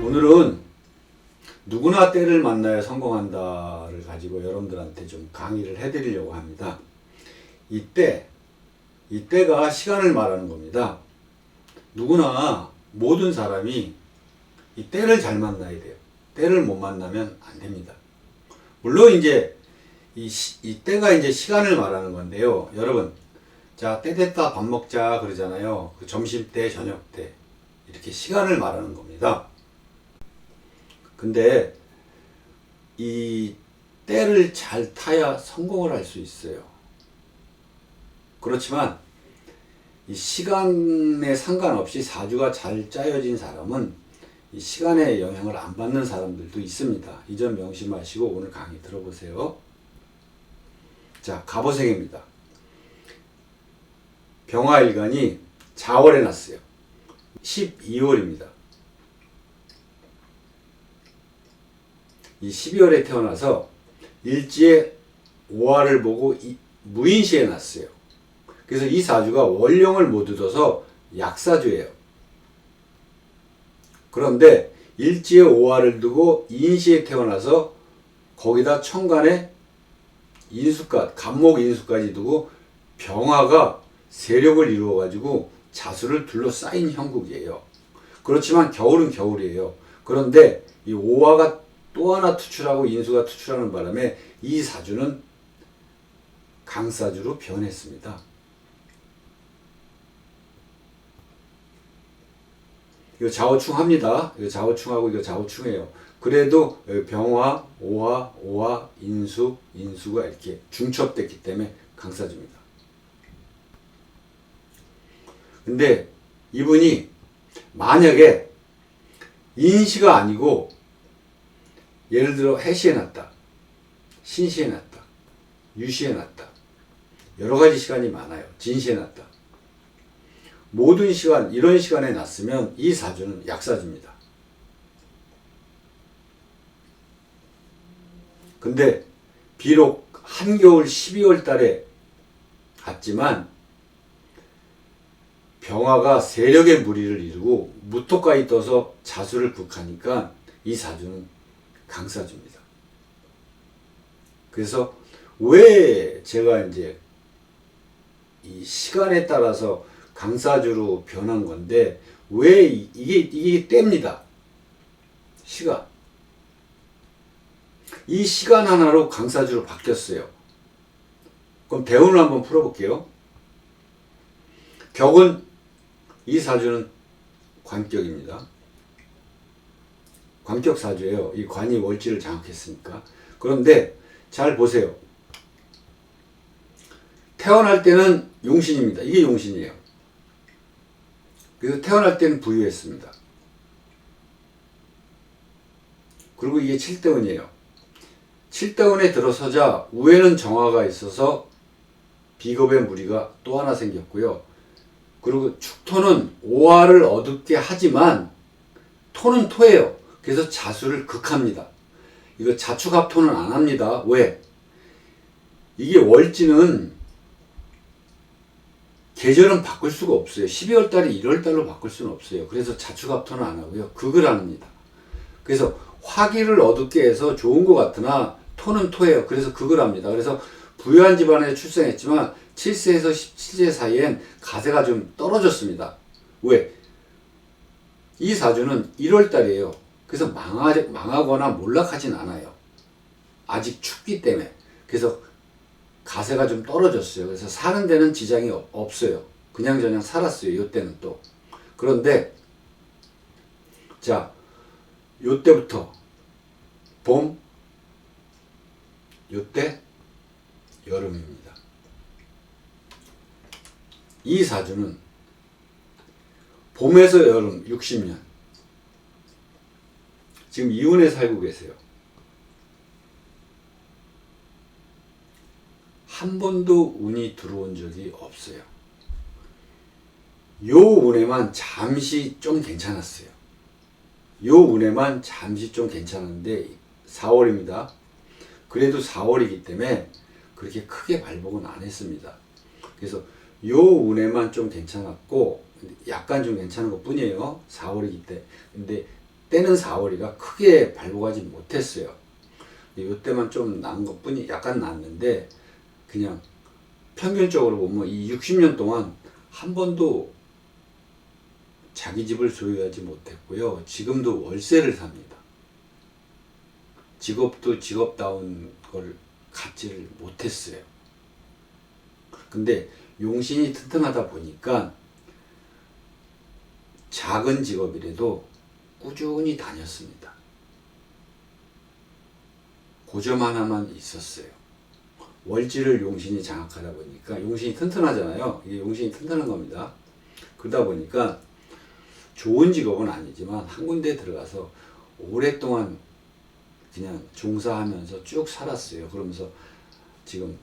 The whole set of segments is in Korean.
오늘은 누구나 때를 만나야 성공한다를 가지고 여러분들한테 좀 강의를 해드리려고 합니다. 이때가 시간을 말하는 겁니다. 누구나 모든 사람이 이 때를 잘 만나야 돼요. 때를 못 만나면 안 됩니다. 물론 이제 이 때가 이제 시간을 말하는 건데요. 여러분, 자, 때 됐다 밥 먹자 그러잖아요. 그 점심 때, 저녁 때 이렇게 시간을 말하는 겁니다. 근데 이 때를 잘 타야 성공을 할 수 있어요. 그렇지만 이 시간에 상관없이 사주가 잘 짜여진 사람은 이 시간의 영향을 안 받는 사람들도 있습니다. 이 점 명심하시고 오늘 강의 들어보세요. 자, 갑오생입니다. 병화일간이 자월에 났어요. 12월입니다. 이 12월에 태어나서 일지에 오화를 보고 무인시에 났어요. 그래서 이 사주가 월령을 못 얻어서 약사주예요. 그런데 일지에 오화를 두고 인시에 태어나서 거기다 천간에 인수까지, 간목 인수까지 두고 병화가 세력을 이루어 가지고 자수를 둘러싸인 형국이에요. 그렇지만 겨울은 겨울이에요. 그런데 이 오화가 또 하나 투출하고 인수가 투출하는 바람에 이 사주는 강사주로 변했습니다. 이거 좌우충합니다. 이거 좌우충하고 이거 좌우충이에요. 그래도 병화, 오화, 인수가 이렇게 중첩됐기 때문에 강사주입니다. 근데 이분이 만약에 인시가 아니고 예를 들어 해시에 났다, 신시에 났다, 유시에 났다, 여러 가지 시간이 많아요. 진시에 났다. 모든 시간, 이런 시간에 났으면 이 사주는 약사주입니다. 근데 비록 한겨울 12월 달에 갔지만 병화가 세력의 무리를 이루고 무토까지 떠서 자수를 극하니까 이 사주는 강사주입니다. 그래서 왜 제가 이제 이 시간에 따라서 강사주로 변한 건데 왜 이게 때입니다. 시간. 이 시간 하나로 강사주로 바뀌었어요. 그럼 대운을 한번 풀어볼게요. 격은 이 사주는 관격입니다. 관격 사주예요. 이 관이 월지를 장악했으니까. 그런데 잘 보세요. 태어날 때는 용신입니다. 이게 용신이에요. 그래서 태어날 때는 부유했습니다. 그리고 이게 7대운이에요. 7대운에 들어서자 우에는 정화가 있어서 비겁의 무리가 또 하나 생겼고요. 그리고 축토는 오화를 어둡게 하지만 토는 토예요. 그래서 자수를 극합니다. 이거 자축합토는 안 합니다. 왜? 이게 월지는 계절은 바꿀 수가 없어요. 12월 달이 1월 달로 바꿀 수는 없어요. 그래서 자축합토는 안 하고요. 극을 합니다. 그래서 화기를 어둡게 해서 좋은 것 같으나 토는 토예요. 그래서 극을 합니다. 그래서 부유한 집안에 출생했지만 7세에서 17세 사이엔 가세가 좀 떨어졌습니다. 왜? 이 사주는 1월 달이에요. 그래서 망하거나 몰락하진 않아요. 아직 춥기 때문에. 그래서 가세가 좀 떨어졌어요. 그래서 사는 데는 지장이 없어요. 그냥저냥 살았어요. 요때는 또. 그런데 자, 요때부터 봄, 요때 여름입니다. 이 사주는 봄에서 여름 60년. 지금 이운에 살고 계세요. 한 번도 운이 들어온 적이 없어요. 요 운에만 잠시 좀 괜찮았어요. 요 운에만 잠시 좀 괜찮았는데 4월입니다. 그래도 4월이기 때문에 그렇게 크게 발복은 안 했습니다. 그래서 요 운에만 좀 괜찮았고 약간 좀 괜찮은 것 뿐이에요. 4월이기 때문에. 근데 때는 4월이라 크게 발복하지 못했어요. 이때만 좀 난 것뿐이 약간 났는데 그냥 평균적으로 보면 이 60년 동안 한 번도 자기 집을 소유하지 못했고요. 지금도 월세를 삽니다. 직업도 직업다운 걸 갖지를 못했어요. 근데 용신이 튼튼하다 보니까 작은 직업이라도 꾸준히 다녔습니다. 고점 하나만 있었어요. 월지를 용신이 장악하다 보니까 용신이 튼튼하잖아요. 이게 용신이 튼튼한 겁니다. 그러다 보니까 좋은 직업은 아니지만 한 군데 들어가서 오랫동안 그냥 종사하면서 쭉 살았어요. 그러면서 지금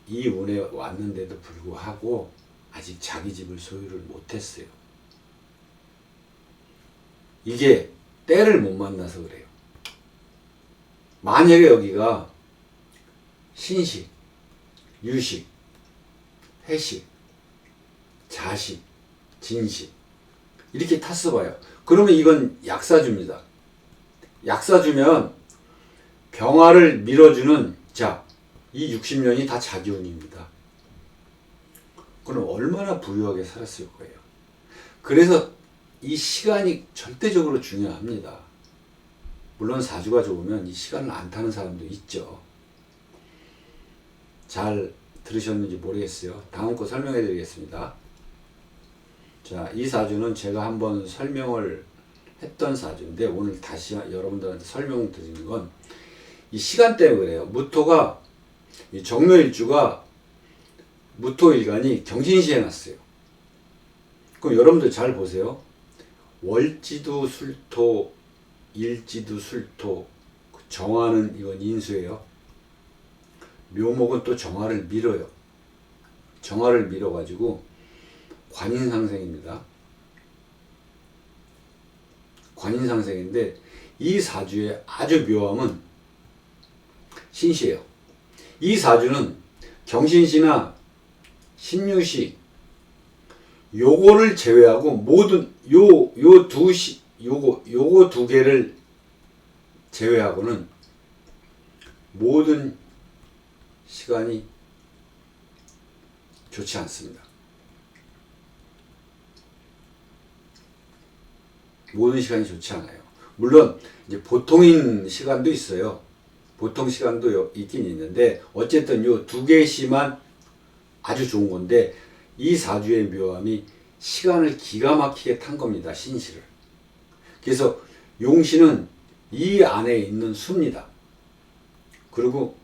이 운에 왔는데도 불구하고 아직 자기 집을 소유를 못했어요. 이게 때를 못 만나서 그래요. 만약에 여기가 신식, 유식, 해식, 자식, 진식 이렇게 탔어 봐요. 그러면 이건 약사주입니다. 약사주면 병화를 밀어주는 이 60년이 다 자기 운입니다. 그럼 얼마나 부유하게 살았을 거예요. 그래서 이 시간이 절대적으로 중요합니다. 물론 사주가 좋으면 이 시간을 안 타는 사람도 있죠. 잘 들으셨는지 모르겠어요. 다음 거 설명해 드리겠습니다. 자, 이 사주는 제가 한번 설명을 했던 사주인데 오늘 다시 여러분들한테 설명드리는 건 이 시간 때문에 그래요. 무토가 이 정묘일주가 무토일간이 경신시에 났어요. 그럼 여러분들 잘 보세요. 월지도 술토, 일지도 술토, 정화는 이건 인수예요. 묘목은 또 정화를 밀어요. 정화를 밀어가지고 관인상생입니다. 관인상생인데 이 사주의 아주 묘함은 신시예요. 이 사주는 경신시나 신유시 요거를 제외하고 모든 요거 두 개를 제외하고는 모든 시간이 좋지 않습니다. 모든 시간이 좋지 않아요. 물론 이제 보통인 시간도 있어요. 보통 시간도 있긴 있는데 어쨌든 요 두 개의 시만 아주 좋은 건데 이 사주의 묘함이 시간을 기가 막히게 탄 겁니다. 신시를. 그래서 용신은 이 안에 있는 수입니다. 그리고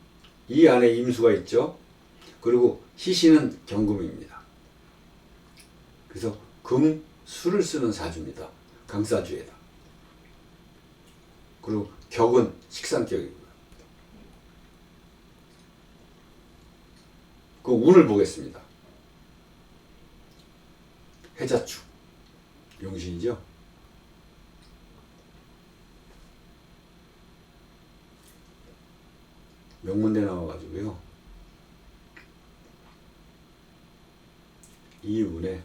이 안에 임수가 있죠. 그리고 희신은 경금입니다. 그래서 금, 수를 쓰는 사주입니다. 강사주에다. 그리고 격은 식상격이고요. 그 운을 보겠습니다. 해자축 용신이죠. 명문대 나와가지고요. 이 운에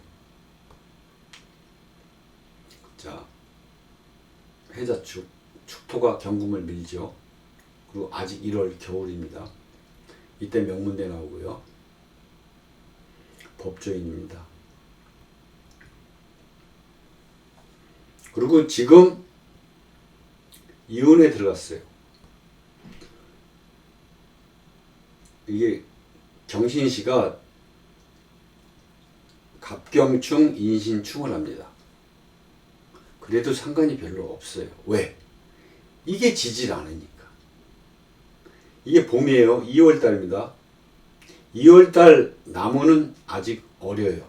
해자축 축토가 경금을 밀죠. 그리고 아직 1월 겨울입니다. 이때 명문대 나오고요. 법조인입니다. 그리고 지금 이운에 들어갔어요. 이게 경신시가 갑경충, 인신충을 합니다. 그래도 상관이 별로 없어요. 왜? 이게 지질 않으니까. 이게 봄이에요. 2월달입니다. 2월달 나무는 아직 어려요.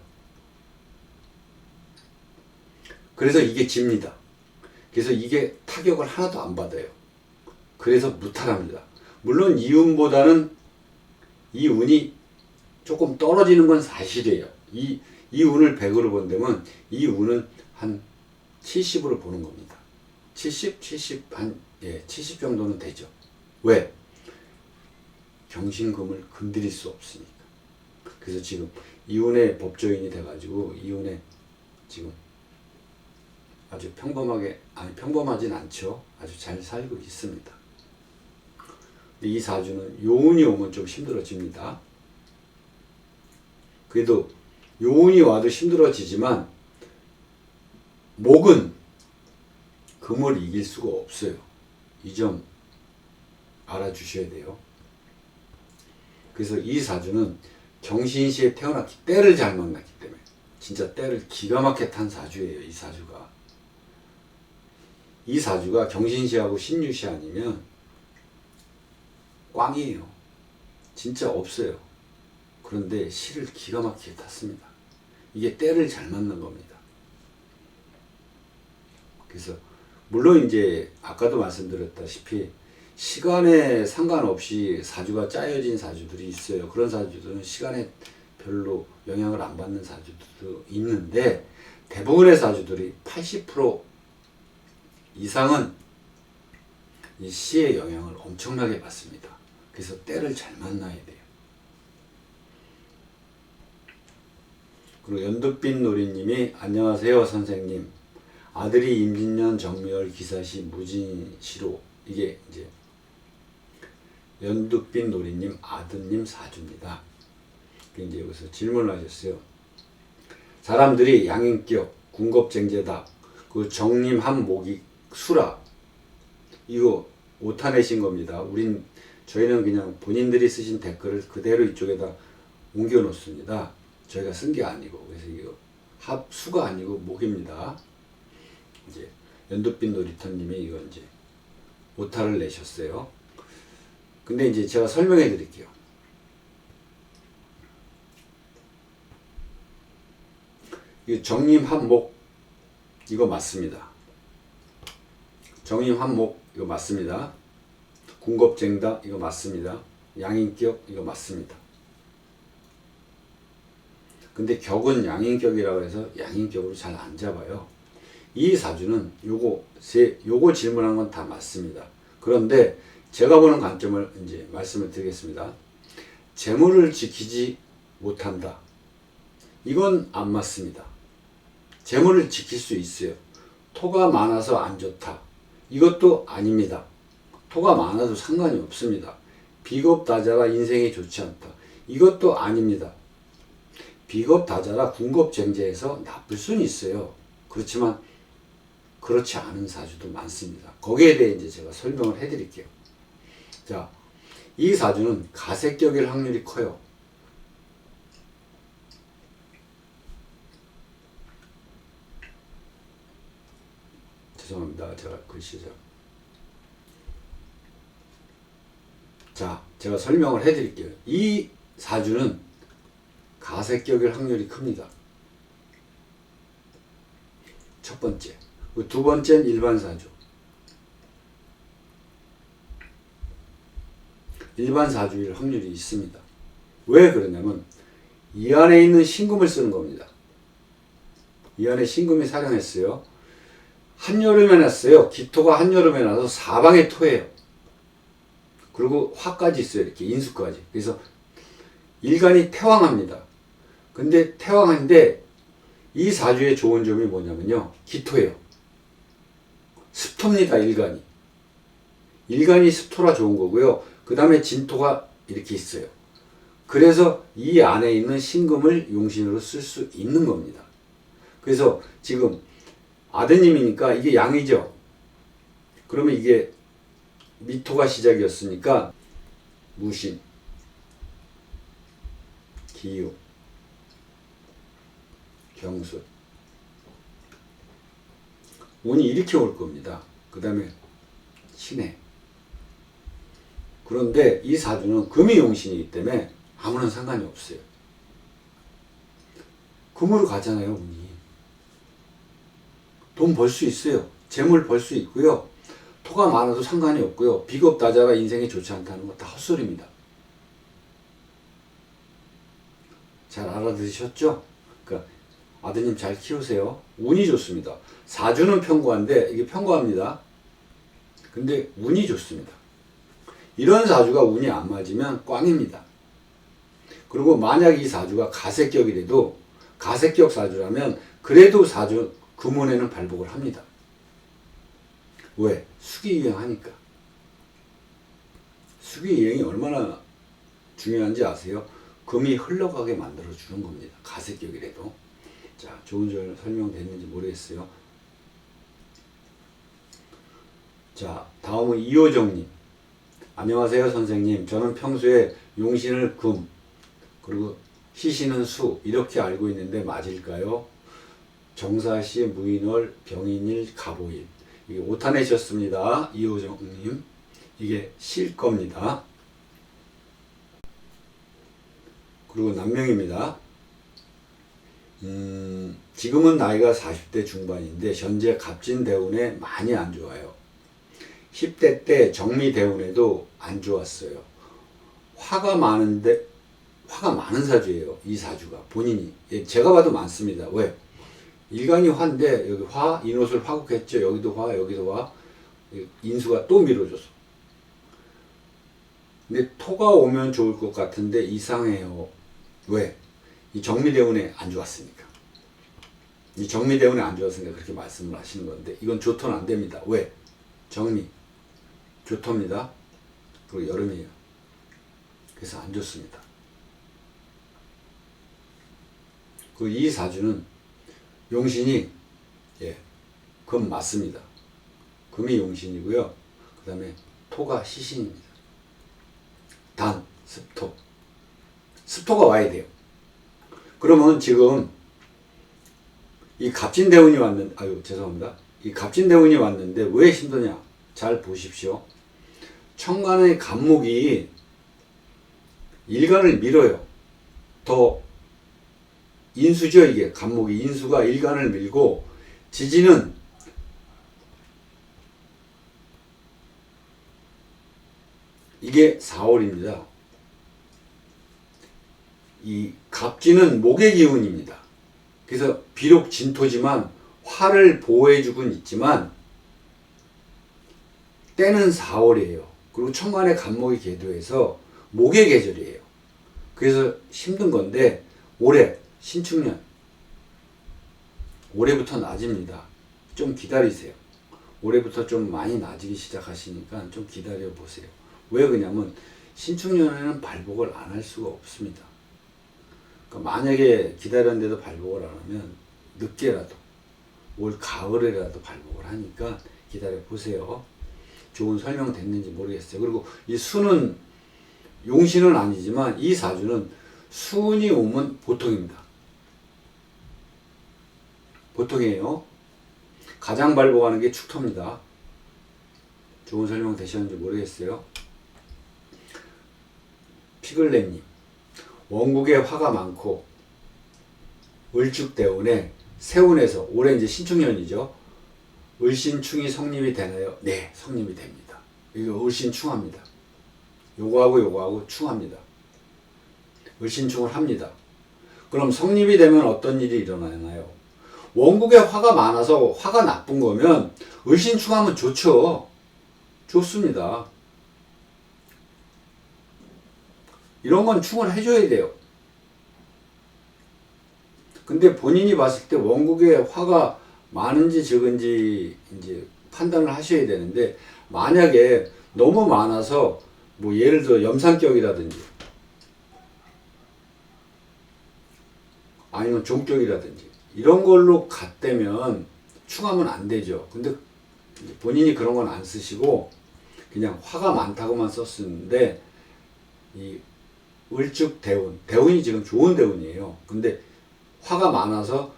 그래서 이게 집니다. 그래서 이게 타격을 하나도 안 받아요. 그래서 무탈합니다. 물론 이 운보다는 이 운이 조금 떨어지는 건 사실이에요. 이 운을 100으로 본다면 이 운은 한 70으로 보는 겁니다. 70 정도는 되죠. 왜? 경신금을 건드릴 수 없으니까. 그래서 지금 이운의 법조인이 돼가지고 이운에 지금 아주 평범하게, 아니 평범하진 않죠. 아주 잘 살고 있습니다. 근데 이 사주는 요운이 오면 좀 힘들어집니다. 그래도 요운이 와도 힘들어지지만 목은 금을 이길 수가 없어요. 이 점 알아주셔야 돼요. 그래서 이 사주는 경신시에 태어났기, 때를 잘 만났기 때문에 진짜 때를 기가 막히게 탄 사주예요. 이 사주가. 이 사주가 경신시하고 신유시 아니면 꽝이에요. 진짜 없어요. 그런데 시를 기가 막히게 탔습니다. 이게 때를 잘 맞는 겁니다. 그래서 물론 이제 아까도 말씀드렸다시피 시간에 상관없이 사주가 짜여진 사주들이 있어요. 그런 사주들은 시간에 별로 영향을 안 받는 사주들도 있는데 대부분의 사주들이 80% 이상은 이 시의 영향을 엄청나게 받습니다. 그래서 때를 잘 만나야 돼요. 그리고 연두빛 놀이님이 안녕하세요 선생님. 아들이 임진년 정묘월 기사시 무진시로, 이게 이제 연두빛 놀이님 아드님 사주입니다. 이제 여기서 질문을 하셨어요. 사람들이 양인격, 군겁쟁제다, 그 정림한 목이 수라, 이거 오타내신 겁니다. 저희는 그냥 본인들이 쓰신 댓글을 그대로 이쪽에다 옮겨 놓습니다. 저희가 쓴 게 아니고. 그래서 이거 수가 아니고 목입니다. 이제 연두빛 놀이터님이 이거 이제 오타를 내셨어요. 근데 이제 제가 설명해 드릴게요. 이 정림한목 이거 맞습니다. 정림한목 이거 맞습니다. 군겁쟁다 이거 맞습니다. 양인격 이거 맞습니다. 근데 격은 양인격이라고 해서 양인격으로 잘 안 잡아요. 이 사주는 요거 질문한 건 다 맞습니다. 그런데 제가 보는 관점을 이제 말씀을 드리겠습니다. 재물을 지키지 못한다. 이건 안 맞습니다. 재물을 지킬 수 있어요. 토가 많아서 안 좋다. 이것도 아닙니다. 토가 많아도 상관이 없습니다. 비겁다자라 인생이 좋지 않다. 이것도 아닙니다. 비겁다자라 군겁쟁제해서 나쁠 수는 있어요. 그렇지만 그렇지 않은 사주도 많습니다. 거기에 대해 이제 제가 설명을 해드릴게요. 자, 이 사주는 가색격일 확률이 커요. 죄송합니다. 제가 글씨죠. 자, 제가 설명을 해드릴게요. 이 사주는 가색격일 확률이 큽니다. 첫 번째. 두 번째는 일반 사주. 일반 사주일 확률이 있습니다. 왜 그러냐면 이 안에 있는 신금을 쓰는 겁니다. 이 안에 신금이 사령했어요. 한여름에 났어요. 기토가 한여름에 나서 사방에 토해요. 그리고 화까지 있어요. 이렇게 인수까지. 그래서 일간이 태왕합니다. 근데 태왕한데 이 사주의 좋은 점이 뭐냐면요. 기토예요. 습토입니다. 일간이. 일간이 습토라 좋은 거고요. 그 다음에 진토가 이렇게 있어요. 그래서 이 안에 있는 신금을 용신으로 쓸 수 있는 겁니다. 그래서 지금 아드님이니까 이게 양이죠. 그러면 이게 미토가 시작이었으니까 무신, 기유, 경술, 운이 이렇게 올 겁니다. 그 다음에 신해. 그런데 이 사주는 금이 용신이기 때문에 아무런 상관이 없어요. 금으로 가잖아요, 운이. 돈 벌 수 있어요. 재물 벌 수 있고요. 토가 많아도 상관이 없고요. 비겁다자가 인생이 좋지 않다는 거 다 헛소리입니다. 잘 알아들으셨죠? 그러니까 아드님 잘 키우세요. 운이 좋습니다. 사주는 평구한데 이게 평구합니다. 근데 운이 좋습니다. 이런 사주가 운이 안 맞으면 꽝입니다. 그리고 만약 이 사주가 가색격이라도 가색격 사주라면 그래도 금운에는 발복을 합니다. 왜? 수기유행하니까. 수기유행이 얼마나 중요한지 아세요? 금이 흘러가게 만들어 주는 겁니다. 가세격이라도. 자, 좋은 절 설명됐는지 모르겠어요. 자, 다음은 이호정님. 안녕하세요 선생님. 저는 평소에 용신을 금 그리고 시신은 수 이렇게 알고 있는데 맞을까요? 정사시 무인월 병인일 갑오일. 이게 오타 내셨습니다. 이호정님. 이게 실 겁니다. 그리고 남명입니다. 지금은 나이가 40대 중반인데 현재 갑진대운에 많이 안 좋아요. 10대 때 정미대운에도 안 좋았어요. 화가 많은 사주예요. 이 사주가 본인이. 제가 봐도 많습니다. 왜? 일간이 화인데 여기 화, 인옷을 화국했죠. 여기도 화, 여기도 화. 인수가 또 밀어줘서. 근데 토가 오면 좋을 것 같은데 이상해요. 왜? 이 정미대운에 안 좋았으니까. 이 정미대운에 안 좋았으니까 그렇게 말씀을 하시는 건데 이건 조토는 안 됩니다. 왜? 정미. 조토입니다. 그리고 여름이에요. 그래서 안 좋습니다. 그 이 사주는 용신이 금 맞습니다. 금이 용신이고요. 그 다음에 토가 시신입니다. 단, 습토. 습토가 와야 돼요. 그러면 지금 이 갑진대운이 죄송합니다. 이 갑진대운이 왔는데 왜 힘드냐? 잘 보십시오. 천간의 갑목이 일간을 밀어요. 더 인수죠. 이게 갑목이 인수가 일간을 밀고 지지는 이게 4월입니다. 이 갑진은 목의 기운입니다. 그래서 비록 진토지만 화를 보호해주곤 있지만 때는 4월이에요. 그리고 천간에 갑목이 계도해서 목의 계절이에요. 그래서 힘든 건데 올해 신축년 올해부터 낮입니다. 좀 기다리세요. 올해부터 좀 많이 낮기 시작하시니까 좀 기다려 보세요. 왜 그러냐면 신축년에는 발복을 안 할 수가 없습니다. 그러니까 만약에 기다렸는데도 발복을 안 하면 늦게라도 올 가을에라도 발복을 하니까 기다려 보세요. 좋은 설명 됐는지 모르겠어요. 그리고 이 수는 용신은 아니지만 이 사주는 수운이 오면 보통입니다. 보통이에요. 가장 발복하는 게 축토입니다. 좋은 설명 되셨는지 모르겠어요. 피글레님, 원국에 화가 많고 을축대운에 세운에서 올해 이제 신축년이죠. 을신충이 성립이 되나요? 네, 성립이 됩니다. 이거 을신충합니다. 요거하고 충합니다. 을신충을 합니다. 그럼 성립이 되면 어떤 일이 일어나나요? 원국에 화가 많아서 화가 나쁜 거면 을신충하면 좋죠. 좋습니다. 이런 건 충을 해줘야 돼요. 근데 본인이 봤을 때 원국에 화가 많은지 적은지 이제 판단을 하셔야 되는데 만약에 너무 많아서 뭐 예를 들어 염산격이라든지 아니면 종격이라든지 이런 걸로 갔다면 충하면 안 되죠. 근데 본인이 그런 건 안 쓰시고 그냥 화가 많다고만 썼는데 이 을축 대운이 지금 좋은 대운이에요. 근데 화가 많아서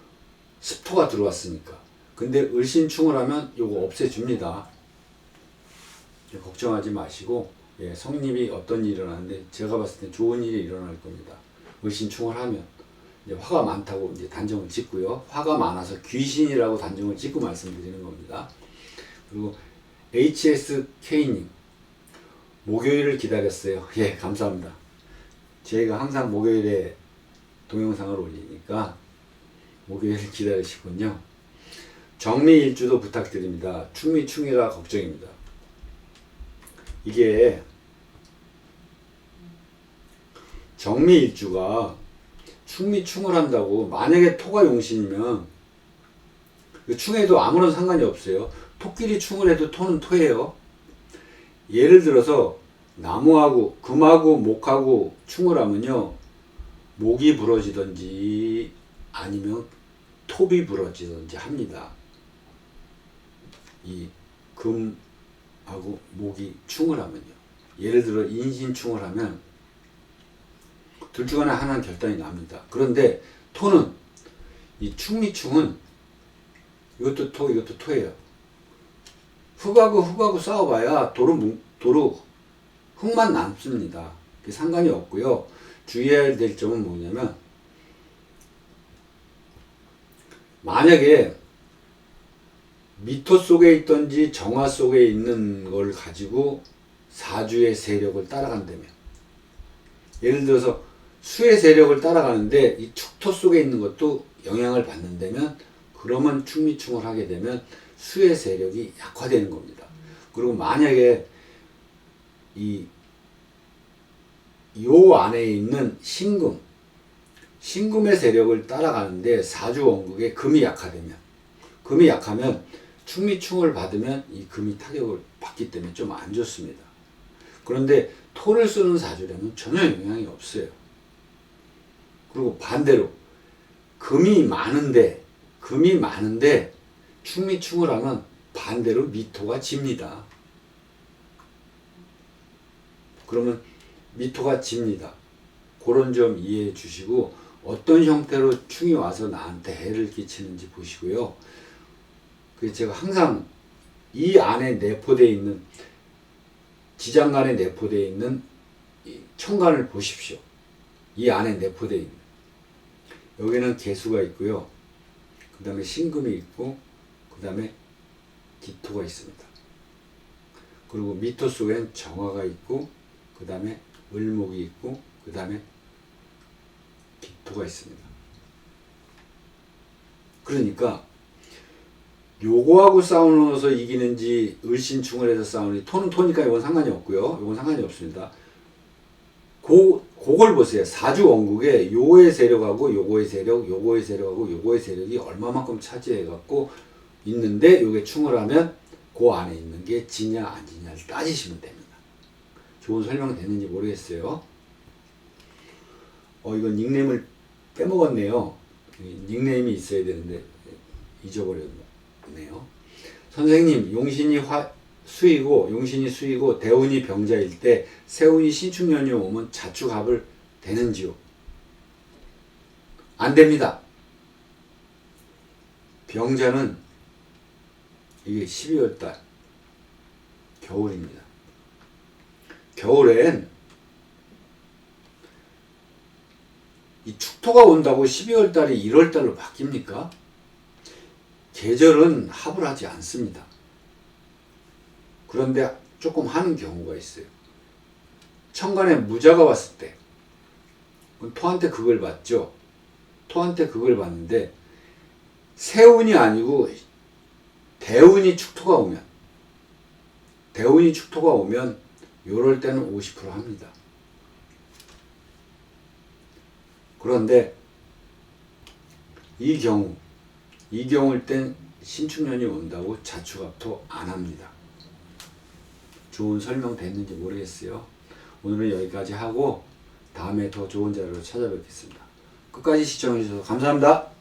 습토가 들어왔으니까. 근데 을신충을 하면 요거 없애줍니다. 걱정하지 마시고 성립이 어떤 일이 일어나는데 제가 봤을 때 좋은 일이 일어날 겁니다. 을신충을 하면 이제 화가 많다고 이제 단정을 짓고요. 화가 많아서 귀신이라고 단정을 짓고 말씀드리는 겁니다. 그리고 HSK님 목요일을 기다렸어요. 예, 감사합니다. 저희가 항상 목요일에 동영상을 올리니까 목요일을 기다리시군요. 정미일주도 부탁드립니다. 충미충이라 걱정입니다. 이게 정미일주가 충미충을 한다고 만약에 토가 용신이면 충해도 아무런 상관이 없어요. 토끼리 충을 해도 토는 토예요. 예를 들어서 나무하고 금하고 목하고 충을 하면요, 목이 부러지든지 아니면 톱이 부러지든지 합니다. 이 금하고 목이 충을 하면요. 예를 들어 인신충을 하면 둘 중 하나는 결단이 납니다. 그런데 토는, 이 충미충은 이것도 토, 이것도 토예요. 흙하고 싸워봐야 도로 흙만 남습니다. 상관이 없고요. 주의해야 될 점은 뭐냐면, 만약에 미토 속에 있든지 정화 속에 있는 걸 가지고 사주의 세력을 따라간다면, 예를 들어서 수의 세력을 따라가는데 이 축토 속에 있는 것도 영향을 받는다면, 그러면 충미충을 하게 되면 수의 세력이 약화되는 겁니다. 그리고 만약에 요 안에 있는 신금의 세력을 따라가는데 사주 원국에 금이 약하면 충미충을 받으면 이 금이 타격을 받기 때문에 좀 안 좋습니다. 그런데 토를 쓰는 사주라면 전혀 영향이 없어요. 그리고 반대로 금이 많은데 충미충을 하면 반대로 미토가 집니다. 그러면 미토가 집니다. 그런 점 이해해 주시고, 어떤 형태로 충이 와서 나한테 해를 끼치는지 보시고요. 그래서 제가 항상 이 안에 내포되어 있는, 지장간에 내포되어 있는 이 천간을 보십시오. 이 안에 내포되어 있는, 여기는 개수가 있고요. 그 다음에 신금이 있고, 그 다음에 기토가 있습니다. 그리고 미토 속엔 정화가 있고, 그 다음에 을목이 있고, 그 다음에 기토가 있습니다. 그러니까 요거하고 싸우면서 이기는지, 을신충을 해서 싸우는지, 토는 토니까 이건 상관이 없고요. 이건 상관이 없습니다. 그걸 보세요. 사주 원국에 요의 세력하고 요거의 세력, 요거의 세력하고 요거의 세력이 얼마만큼 차지해갖고 있는데, 요게 충을 하면 그 안에 있는 게 지냐 안 지냐를 따지시면 됩니다. 좋은 설명 됐는지 모르겠어요. 이건 닉네임을 빼먹었네요. 닉네임이 있어야 되는데 잊어버렸네요. 선생님, 용신이 수이고 대운이 병자일 때 세운이 신축년이 오면 자축합을 되는지요? 안 됩니다. 병자는 이게 12월달 겨울입니다. 겨울엔 이 축토가 온다고 12월달이 1월달로 바뀝니까? 계절은 합을 하지 않습니다. 그런데 조금 하는 경우가 있어요. 천간에 무자가 왔을 때 토한테 그걸 받죠. 토한테 그걸 받는데 세운이 아니고 대운이 축토가 오면 요럴 때는 50% 합니다. 그런데 이 경우일 땐 신축년이 온다고 자축합토 안 합니다. 좋은 설명 됐는지 모르겠어요. 오늘은 여기까지 하고 다음에 더 좋은 자료로 찾아뵙겠습니다. 끝까지 시청해 주셔서 감사합니다.